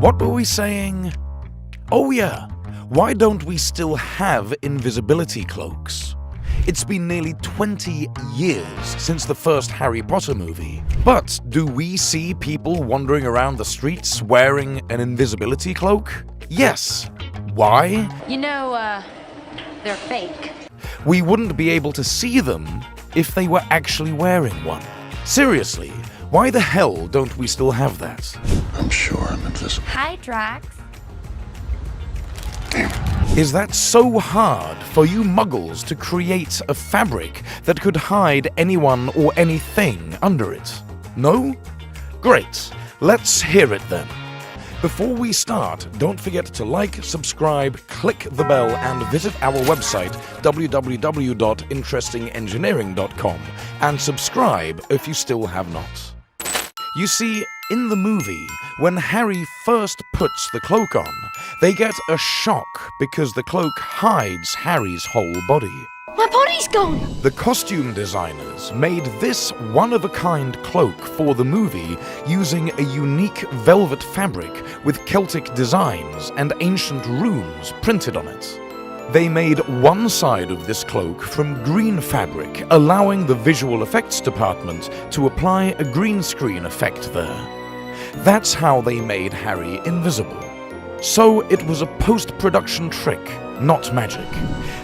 What were we saying? Oh yeah, why don't we still have invisibility cloaks? It's been nearly 20 years since the first Harry Potter movie. But do we see people wandering around the streets wearing an invisibility cloak? Yes. Why? You know, they're fake. We wouldn't be able to see them if they were actually wearing one. Seriously, why the hell don't we still have that? I'm sure I'm invisible. Hi, Drax. Is that so hard for you muggles to create a fabric that could hide anyone or anything under it? No? Great. Let's hear it then. Before we start, don't forget to like, subscribe, click the bell, and visit our website www.interestingengineering.com and subscribe if you still have not. You see, in the movie, when Harry first puts the cloak on, they get a shock because the cloak hides Harry's whole body. My body's gone! The costume designers made this one-of-a-kind cloak for the movie using a unique velvet fabric with Celtic designs and ancient runes printed on it. They made one side of this cloak from green fabric, allowing the visual effects department to apply a green screen effect there. That's how they made Harry invisible. So it was a post-production trick, not magic.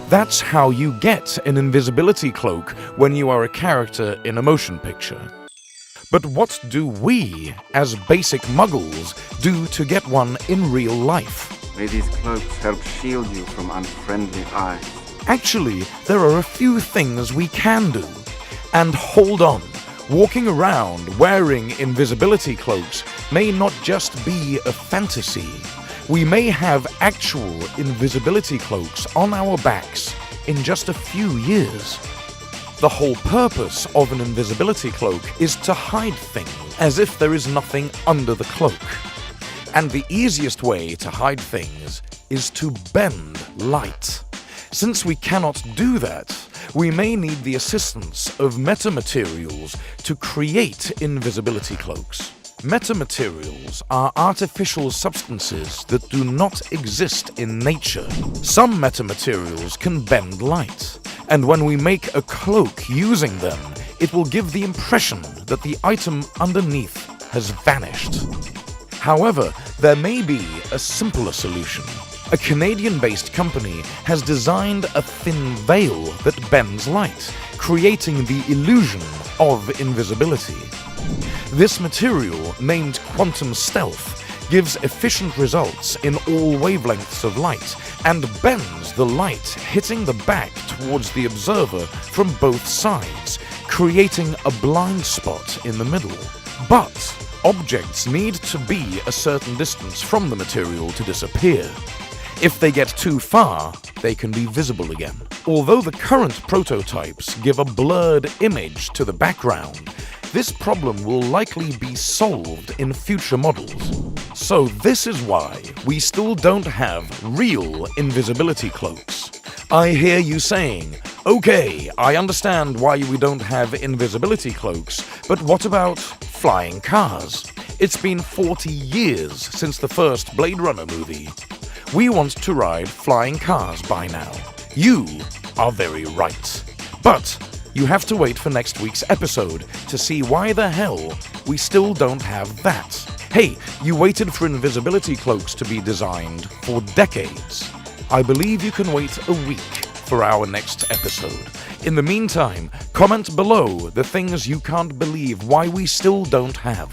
That's how you get an invisibility cloak when you are a character in a motion picture. But what do we, as basic muggles, do to get one in real life? May these cloaks help shield you from unfriendly eyes. Actually, there are a few things we can do. And hold on, walking around wearing invisibility cloaks may not just be a fantasy. We may have actual invisibility cloaks on our backs in just a few years. The whole purpose of an invisibility cloak is to hide things, as if there is nothing under the cloak. And the easiest way to hide things is to bend light. Since we cannot do that, we may need the assistance of Metamaterials to create invisibility cloaks. Metamaterials are artificial substances that do not exist in nature. Some metamaterials can bend light, and when we make a cloak using them, it will give the impression that the item underneath has vanished. However, there may be a simpler solution. A Canadian-based company has designed a thin veil that bends light, creating the illusion of invisibility. This material, named Quantum Stealth, gives efficient results in all wavelengths of light and bends the light hitting the back towards the observer from both sides, creating a blind spot in the middle. But objects need to be a certain distance from the material to disappear. If they get too far, they can be visible again. Although the current prototypes give a blurred image to the background, this problem will likely be solved in future models. So this is why we still don't have real invisibility cloaks. I hear you saying, okay, I understand why we don't have invisibility cloaks, but what about flying cars? It's been 40 years since the first Blade Runner movie. We want to ride flying cars by now. You are very right. But you have to wait for next week's episode to see why the hell we still don't have that. Hey, you waited for invisibility cloaks to be designed for decades. I believe you can wait a week for our next episode. In the meantime, comment below the things you can't believe why we still don't have.